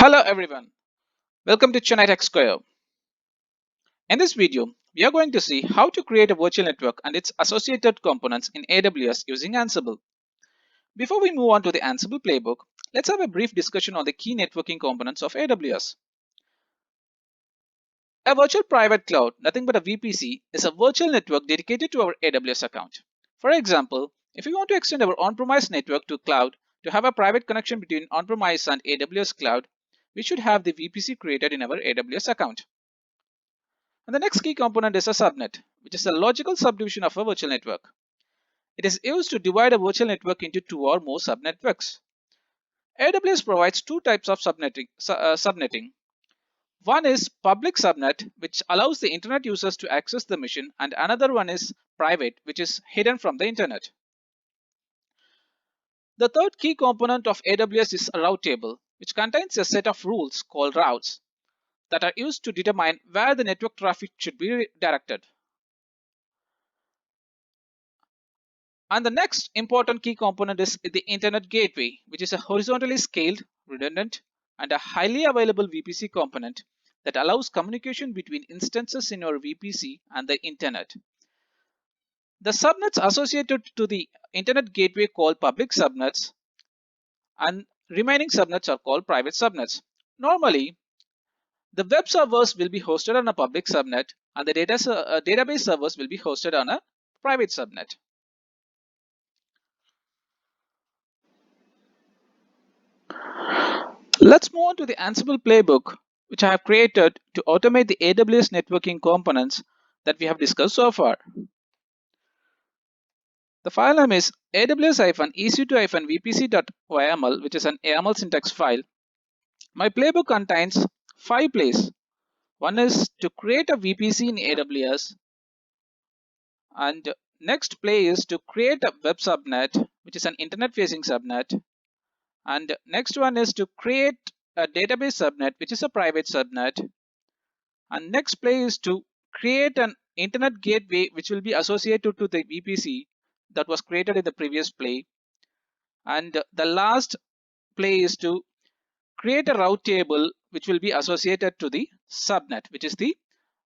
Hello everyone, welcome to Chennai Tech Square. In this video, we are going to see how to create a virtual network and its associated components in AWS using Ansible. Before we move on to the Ansible playbook, let's have a brief discussion on the key networking components of AWS. A virtual private cloud, nothing but a VPC, is a virtual network dedicated to our AWS account. For example, if we want to extend our on-premise network to cloud to have a private connection between on-premise and AWS cloud, we should have the VPC created in our AWS account. And the next key component is a subnet, which is a logical subdivision of a virtual network. It is used to divide a virtual network into two or more subnetworks. AWS provides two types of subnetting. One is public subnet, which allows the internet users to access the machine, and another one is private, which is hidden from the internet. The third key component of AWS is a route table, which contains a set of rules called routes that are used to determine where the network traffic should be directed. And the next important key component is the Internet Gateway, which is a horizontally scaled, redundant, and a highly available VPC component that allows communication between instances in your VPC and the Internet. The subnets associated to the Internet Gateway called public subnets, and remaining subnets are called private subnets. Normally, the web servers will be hosted on a public subnet, and the database servers will be hosted on a private subnet. Let's move on to the Ansible playbook, which I have created to automate the AWS networking components that we have discussed so far. The file name is aws-ec2-vpc.yml, which is an YAML syntax file. My playbook contains 5 plays. One is to create a VPC in AWS, and next play is to create a web subnet, which is an internet-facing subnet, and next one is to create a database subnet, which is a private subnet. And next play is to create an internet gateway which will be associated to the VPC that was created in the previous play. And the last play is to create a route table which will be associated to the subnet, which is the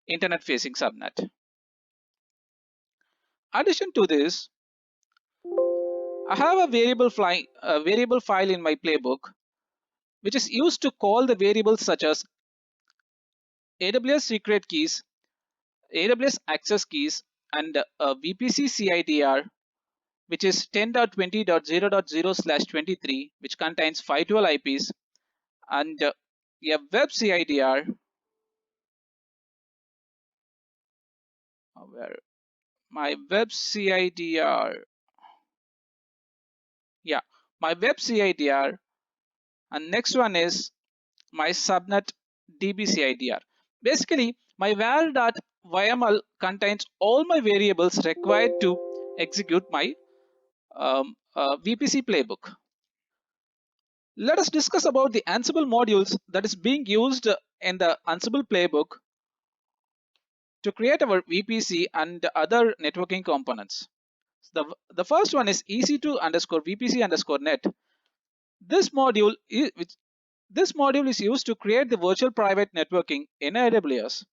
internet facing subnet. In addition to this, I have a variable file in my playbook which is used to call the variables such as AWS secret keys, AWS access keys, and VPC CIDR, which is 10.20.0.0/23, which contains 512 IPs, and a web CIDR, where my web CIDR, my web CIDR, and next one is my subnet DB CIDR. Basically, my var.yml contains all my variables required to execute my VPC playbook. Let us discuss about the Ansible modules that is being used in the Ansible playbook to create our VPC and other networking components. The first one is EC2_VPC_net. This module is used to create the virtual private networking in AWS.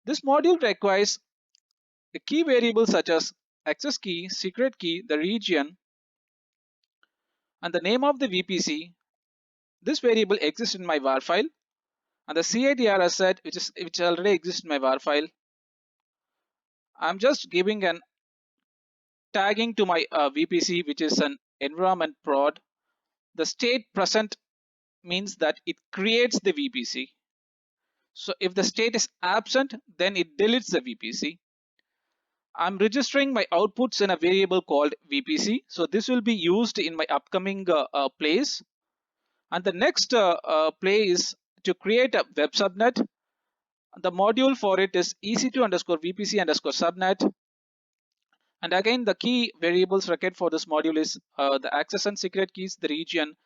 This module requires a key variable such as access key, secret key, the region, and the name of the VPC. This variable exists in my var file, and the CIDR asset which already exists in my var file. I'm just giving an tagging to my VPC, which is an environment prod. The state present means that it creates the VPC. So if the state is absent, then it deletes the VPC. I'm registering my outputs in a variable called VPC. So this will be used in my upcoming plays. And the next play is to create a web subnet. The module for it is EC2_VPC_subnet. And again, the key variables required for this module is the access and secret keys, the region.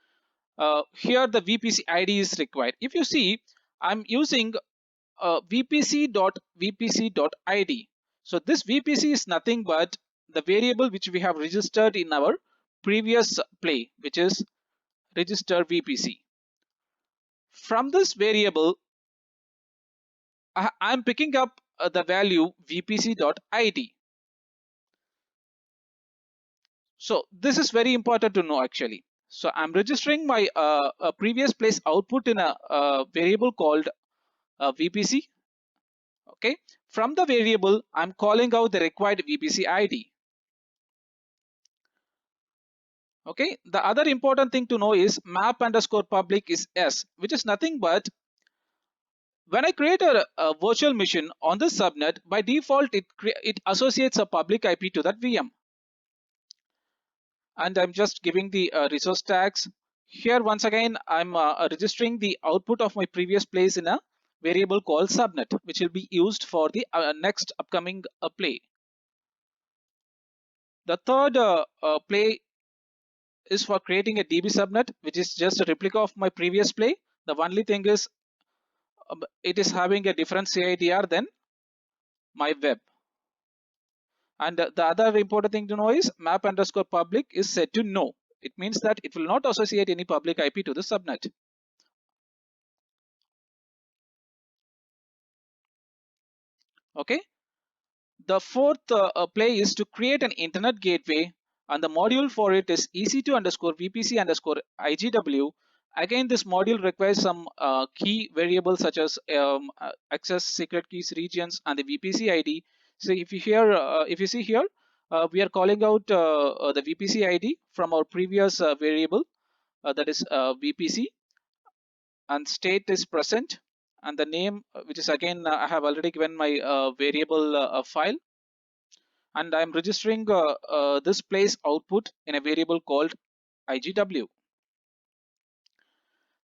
Here the VPC ID is required. If you see, I'm using vpc.vpc.id. So this VPC is nothing but the variable which we have registered in our previous play, which is register VPC. From this variable, I'm picking up the value vpc.id. So this is very important to know actually. So I'm registering my previous place output in a variable called vpc. Okay. From the variable, I'm calling out the required vpc id. Okay. The other important thing to know is map underscore public is s, which is nothing but when I create a virtual machine on this subnet, by default it associates a public IP to that VM. And I'm just giving the resource tags. Here once again, I'm registering the output of my previous place in a variable called subnet, which will be used for the next upcoming play. The third play is for creating a DB subnet, which is just a replica of my previous play. The only thing is it is having a different CIDR than my web. And the other important thing to know is map underscore public is set to no. It means that it will not associate any public IP to the subnet. Okay. The fourth play is to create an internet gateway, and the module for it is EC2 underscore VPC underscore IGW. Again, this module requires some key variables such as access, secret keys, regions, and the VPC ID. So if you see here, we are calling out the VPC ID from our previous variable, that is VPC, and state is present, and the name, which is again I have already given my variable file, and I'm registering this place output in a variable called IGW.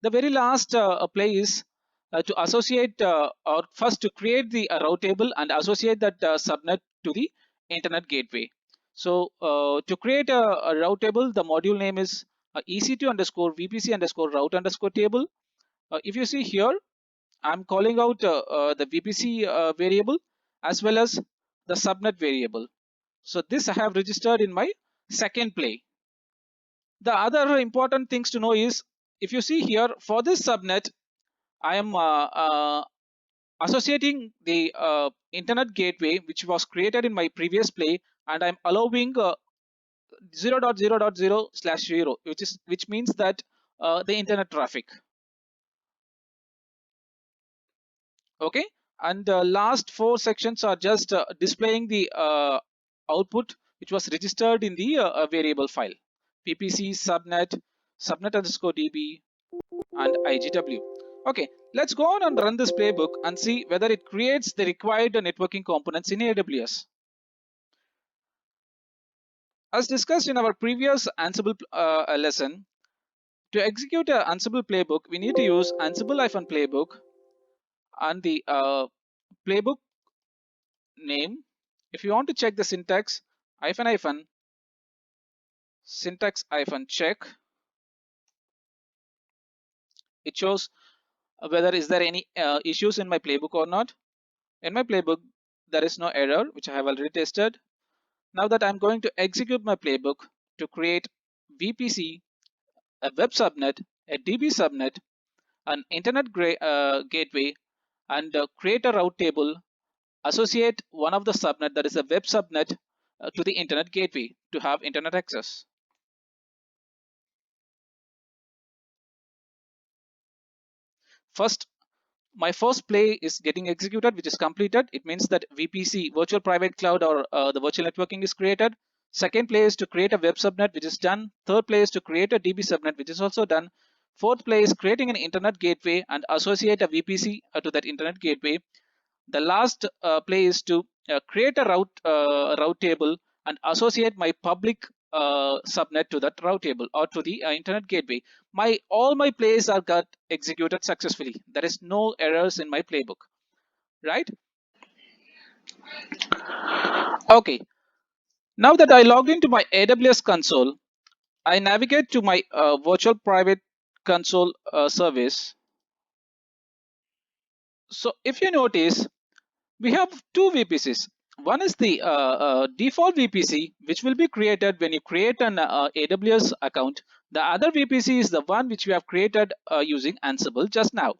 The very last play is to associate or first to create the route table and associate that subnet to the internet gateway. So to create a route table, the module name is EC2 underscore VPC underscore route underscore table. If you see here, I'm calling out the VPC variable as well as the subnet variable. So this I have registered in my second play. The other important things to know is, if you see here, for this subnet, I am associating the internet gateway which was created in my previous play, and I'm allowing 0.0.0/0, which means that the internet traffic. Okay, and last four sections are just displaying the output which was registered in the variable file: ppc subnet underscore db and igw. Okay, let's go on and run this playbook and see whether it creates the required networking components in AWS. As discussed in our previous Ansible lesson, to execute an Ansible playbook, we need to use Ansible-playbook, and the playbook name. If you want to check the syntax, syntax check, it shows whether is there any issues in my playbook or not. In my playbook, there is no error, which I have already tested. Now that I'm going to execute my playbook to create VPC, a web subnet, a DB subnet, an internet gateway, and create a route table, associate one of the subnet, that is a web subnet, to the internet gateway to have internet access. First, my first play is getting executed, which is completed. It means that VPC, virtual private cloud, or the virtual networking is created. Second play is to create a web subnet, which is done. Third play is to create a DB subnet, which is also done. Fourth play is creating an internet gateway and associate a VPC to that internet gateway. The last play is to create a route table and associate my public subnet to that route table or to the internet gateway. All my plays are got executed successfully. There is no errors in my playbook, right? Okay. Now that I logged into my AWS console, I navigate to my virtual private console service. So if you notice, we have two VPCs. One is the default VPC, which will be created when you create an AWS account. The other VPC is the one which we have created using Ansible just now.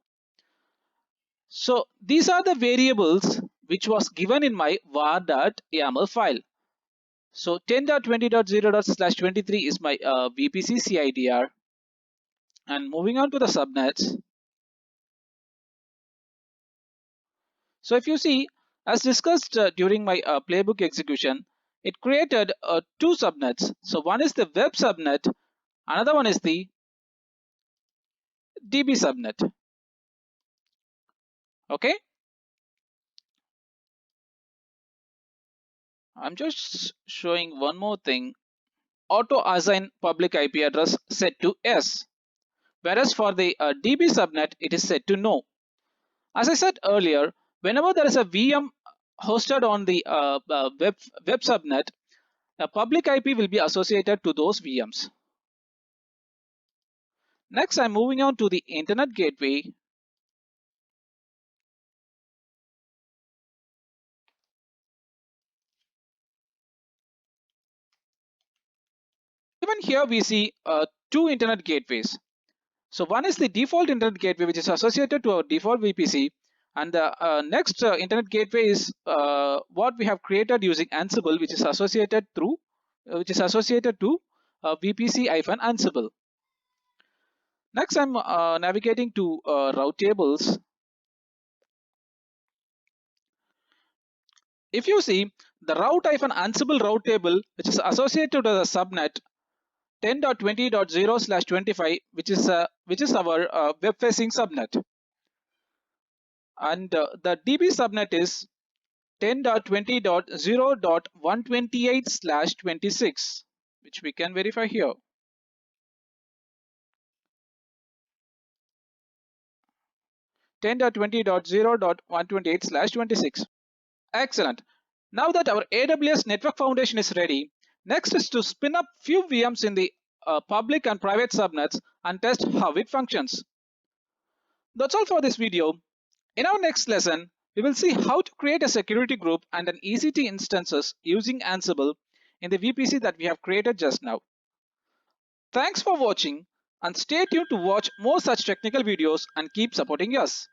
So these are the variables which was given in my var.yaml file. So 10.20.0./23 is my VPC CIDR. And moving on to the subnets. So if you see, as discussed during my playbook execution, it created two subnets. So one is the web subnet, another one is the DB subnet. Okay, I'm just showing one more thing. Auto assign public IP address set to yes, whereas for the DB subnet it is set to no. As I said earlier, whenever there is a VM hosted on the web subnet, a public IP will be associated to those VMs. Next, I'm moving on to the internet gateway. Even here we see two internet gateways. So one is the default internet gateway, which is associated to our default VPC, and the next internet gateway is what we have created using Ansible, which is associated to VPC-Ansible. Next, I'm navigating to route tables. If you see the route-Ansible route table, which is associated to the subnet 10.20.0/25, which is our web-facing subnet, and the DB subnet is 10.20.0.128/26, which we can verify here. 10.20.0.128/26. Excellent. Now that our AWS Network Foundation is ready, next is to spin up few VMs in the public and private subnets and test how it functions. That's all for this video. In our next lesson, we will see how to create a security group and an EC2 instances using Ansible in the VPC that we have created just now. Thanks for watching and stay tuned to watch more such technical videos and keep supporting us.